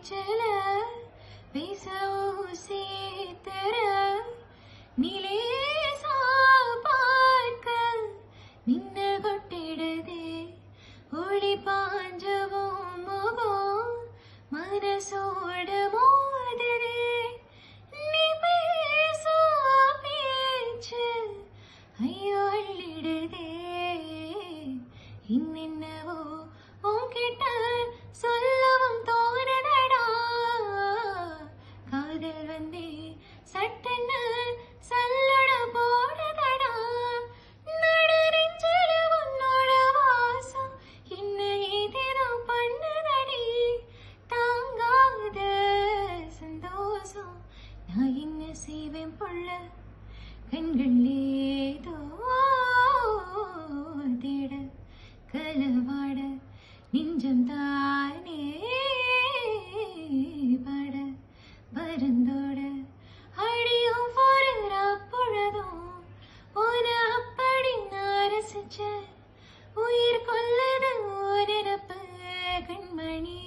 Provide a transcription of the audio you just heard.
பேச்சல பேசவும் சேர்த்தர நிலேசா பார்க்க நின்ன கொட்டிடுதே ஒளி பாஞ்சவும் முகம் மனசோட மோதுதே நீ பேசா பேச்சு ஐயோ அள்ளிடுதே இன்னென்னவோ உன்கிட்ட சொல்லவும் தோணுதடா காதல் வந்தே சட்டன்னு சல்லட போடுதடா நடுநெஞ்சில உன்னோட வாசம் என்ன ஏதேதோ பண்ணுதடி தாங்காத சந்தோஷம் நான் என்ன செய்வேன் புள்ள கண்கள் ஏதோ தேட கலவாட நெஞ்சம் தானே பட பரந்தோட அடியும் போற பொழுதும் உன அப்படி நான் ரசிச்ச உயிர் கொள்ளது நினப்பு கண்மணி